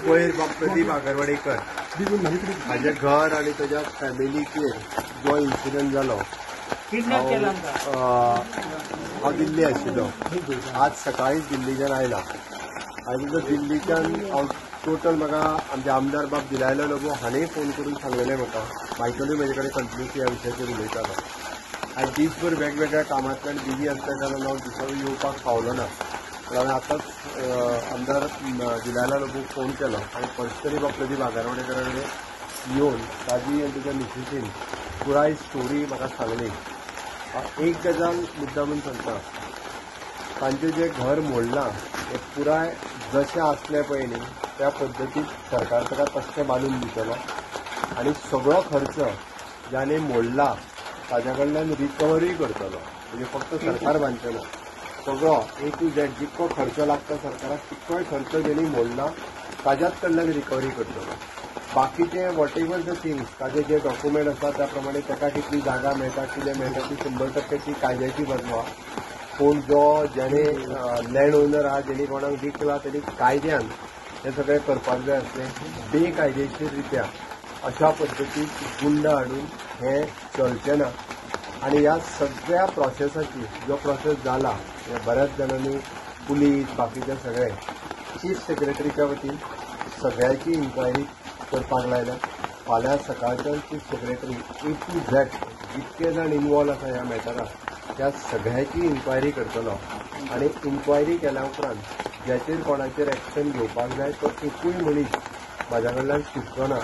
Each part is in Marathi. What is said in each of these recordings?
वयर प्रदीप आगरवाडेकर हाजे घर आनी ताज्या फॅमिलीचेर जो इन्सिडंट जालो हांव दिल्ली आशिल्लो. आज सकाळीच दिल्लीच्यान आयला आनी तो दिल्लीच्यान हांव टोटल म्हाका आमचे आमदार बाब दिलायलो लोगो हाणेंय फोन करून सांगलेलें म्हाका मायकलूय म्हजे कडेन कंटिन्युअसली ह्या विशयाचेर उलयतालो. आनी दिसभर वेगवेगळ्या कामांतल्यान बिजी आसल्या कारणान हांव दिसाळी येवपाक पावलो ना. हांवें आतांच आमदार दिलायला लोगूक फोन केलो आनी पर्सनली बाब प्रदीप आगरवाडेकर कडेन येवन ताजी आनी ताच्या मिसेसीन पुराय स्टोरी म्हाका सांगली. एक गजाल मुद्दामून सांगता, तांचें जें घर मोडलां तें पुराय जशें आसलें पळय न्ही त्या पद्दतीन सरकार ताका तशें बांदून दितलो आनी सगळो खर्च ज्याने मोडला ताज्या कडल्यान रिकवरी करतलो. म्हणजे फक्त सरकार बांदचें ना, सगळो ए टू झेड जितको खर्च लागता सरकाराक तितकोय खर्च जेणी मोडला ताज्याच कडल्यान रिकवरी करतलो. बाकीचे वॉट एवर द थिंग्स ताजे जे डॉक्युमेंट आसा त्या प्रमाणे ताका कितली जागा मेळटा कितें मेळटा ती 100% ती कायद्याची बदला. पूण जो जेणे लँड ओनर आहा जेणी कोणाक विकला तेणी कायद्यान हे सगळें करपाक जाय आसलें. बेकायदेशीर रित्या अशा पद्दतीन गुंड हाडून हे चलचें ना. आनी ह्या सगळ्या प्रोसेसाची जो प्रोसेस जाला हे बऱ्याच जाणांनी पुलीस बाकीचे सगळे चीफ सेक्रेटरीच्या वतीन सगळ्याची इन्क्वायरी करपाक लायल्या. फाल्यां सकाळच्यान chief secretary A to Z जितके जाण इन्वॉल्व आसा ह्या मॅटराक त्या सगळ्याची इन्क्वायरी करतलो. आनी इन्क्वायरी केल्या उपरांत ज्याचेर कोणाचेर एक्शन घेवपाक जाय तो एकूय मनीस म्हाज्या कडल्यान सुटचो ना.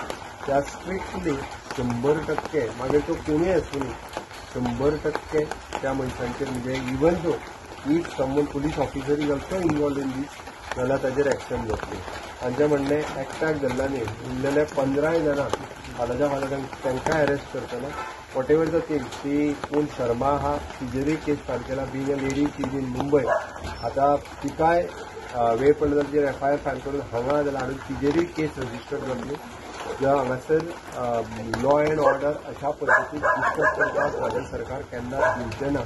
त्या स्ट्रिक्टली 100% मागीर तो कोणूय आसूं 100% त्या मनशांचेर म्हणजे even though if someone police officer is also involve in these जाल्यार ताचेर एक्शन घेतली. तांचें म्हणणें एकठांय धरल्यांनी उरलेले 15 जाणांक फाल्याच्या फाल्यां तांकां अरेस्ट करतलो. वॉट एवर द थिंग्स ती कोण शर्मा आहा तिजेरूय केस फायल केला बीन अ लेडी सीज इन मुंबय. आतां तिकाय वेळ पडलो जाल्यार तिजेर FIR फायल करून हांगा जाल्यार हाडून तिजेरूय केस रजिस्टर जातली. ज्या हांगासर लॉ एंड ऑर्डर अशा पद्दतीन डिस्टर्ब करपाक राज्य सरकार केन्नाच दिवचें ना.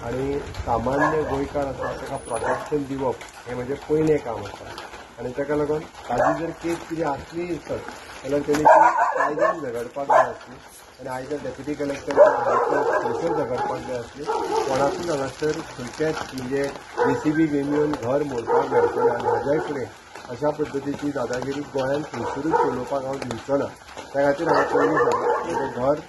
आनी सामान्य गोंयकार आसा ताका प्रोटेक्शन दिवप हें म्हणजे पयलें काम आसा. आनी ताका लागून ताजी जर केस कितें आसली सर जाल्यार तेणी ती कायद्यान झगडपाक जाय आसली. आनी आयज डेप्युटी कलेक्टर थंयसर झगडपाक जाय आसली. कोणाकूच हांगासर खंयचेच म्हणजे JCB घेवन येवन घर मोडपाक मेळचें ना. आनी हाज्याय फुडें अशा पद्दतीची दादागिरी गोंयांत खंयसरूच चलोवपाक हांव दिवचो ना. त्या खातीर हांवें पयलीं सांगलें तें घर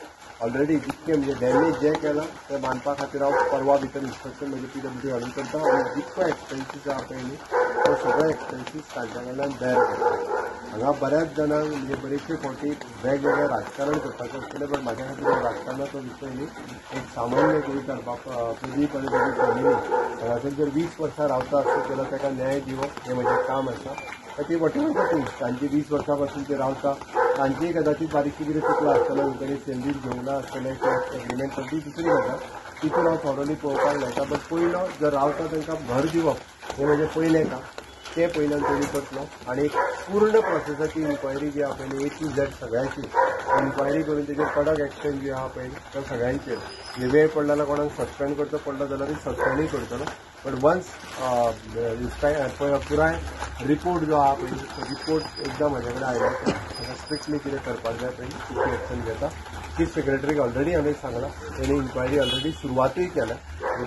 ऑलरेडी जितकें म्हणजे डॅमेज जें केलां तें बांदपा खातीर हांव परवा भितर इन्स्ट्रक्शन म्हणजे PWD हाडून करता. आनी जितको एक्सपेन्सीस आहा पळय न्ही तो सगळो एक्सपेन्सीस तांच्या कडल्यान बेर करता. हांगा बऱ्याच जाणांक म्हणजे बरेचशे फावटी वेगवेगळें राजकारण करपाचें आसतलें पण म्हाज्या खातीर राजकारणाचो विशय न्ही. एक सामान्य गोंयकार प्रदीप आनी ताजी फॅमिली हांगासर जर 20 वर्सां रावता आसत जाल्यार ताका न्याय दिवप हें म्हजें काम आसा. ती वॉटेवर द थिंग्स तांची 20 वर्सां पासून ते रावता तांचीय कदाचित बारीकशी कितें चुकलां आसतलें तांणी सेंडीस घेवना आसतलें किंवा एग्रीमेंट करची दुसरी गजाल तितून हांव थोडोली पळोवपाक लायता. बट पयलो जर रावता तांकां घर दिवप हें म्हजें पयलें काम. तें पयल्यान तेणी करतलो. आनी पूर्ण प्रोसेसाची इन्क्वायरी जी आहा पळय A to Z सगळ्याची इन्क्वायरी करून तेजेर कडक एक्शन जी आहा पळय त्या सगळ्यांचेर वेळ पडला जाल्यार कोणाक सस्पेंड करचो पडलो जाल्यार सस्पेंडूय करतलो. बट वन्स पुराय रिपोर्ट जो आहा पळय तो रिपोर्ट एकदां म्हाजे कडेन आयलो ताका स्ट्रिक्टली कितें करपाक जाय पळय तितली एक्शन घेता. चीफ सेक्रेटरीक ऑलरेडी हांवें सांगलां तेणी इन्क्वायरी ऑलरेडी सुरवातूय केल्या.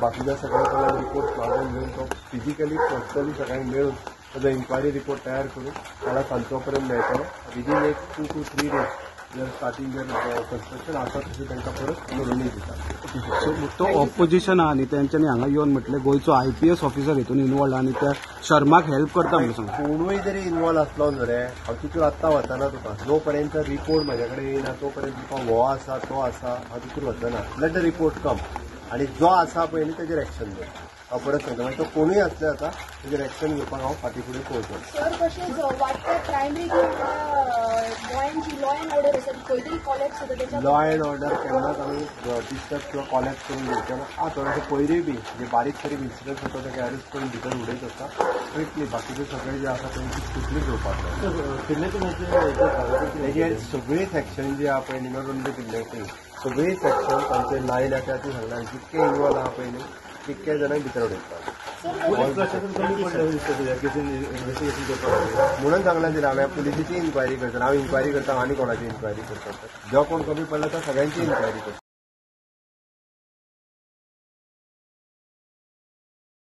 बाकीच्या सगळ्या कडल्यान रिपोर्ट मागून घेवन तो फिजिकली पर्सनली सगळ्यांक मेळून ताजो इन्क्वायरी रिपोर्ट तयार करून ताका सांजचो पर्यंत मेळटलो. विदीन एक 2 to 3 days जर स्टार्टींग जर कन्स्ट्रक्शन आसा तशें तांकां परत करूनय दिता. तो ऑपोजिशन आहा न्ही तेंच्यांनी हांगा येवन म्हटलें गोंयचो IPS ऑफिसर हितून इन्वॉल्व आनी त्या शर्माक हेल्प करता म्हणून सांगता. कोणूय जरी इन्वॉल्व आसलो न्हू रे हांव तितूर आत्तां वचना. तुका जो पर्यंत रिपोर्ट म्हाजे कडेन येयना तो पर्यंत तुका हो आसा तो आसा हांव तितूर वचना. लेट द रिपोर्ट कम आनी जो आसा पळय न्ही तेजेर एक्शन घे. हांव परत सांगता मागीर तो कोणूय आसले जाता तेजेर एक्शन घेवपाक हांव फाटीं फुडें पळोवचो. सर तशेंच वाडटे प्रायमरी गोंयांची लॉ एंड ऑर्डर आसा ती खंय तरी कॉलेक्ट जाता त्याच्या लॉ एंड ऑर्डर केन्नाच आमी डिस्टर्ब किंवा कॉलेक्ट करून घेवचे ना. थोडेशे पयलीं बी जे बारीक सारीक इन्सिडंट जाता ताका अरेस्ट करून भितर उडयत आसता. स्ट्रिक्टली बाकीचे सगळे जे आसा तेंची स्ट्रिक्टली घेवपाक जाय. हेजेर सगळीच एक्शन जी आहा पळय न्ही नॉट ओन्ली किडनॅपिंग सगळीच एक्शन तांचे लायल्या त्या ती सांगल्यार जितके इन्वॉल्व आहा पळय न्ही तितके जाणांक भितर उडयतात. म्हणून सांगला दिला हांवें पुलिसीची इन्क्वायरी करता, हांव इन्क्वायरी करता आनी कोणाची इन्क्वायरी करता. जो कोण कमी पडला तो सगळ्यांची इन्क्वायरी करता.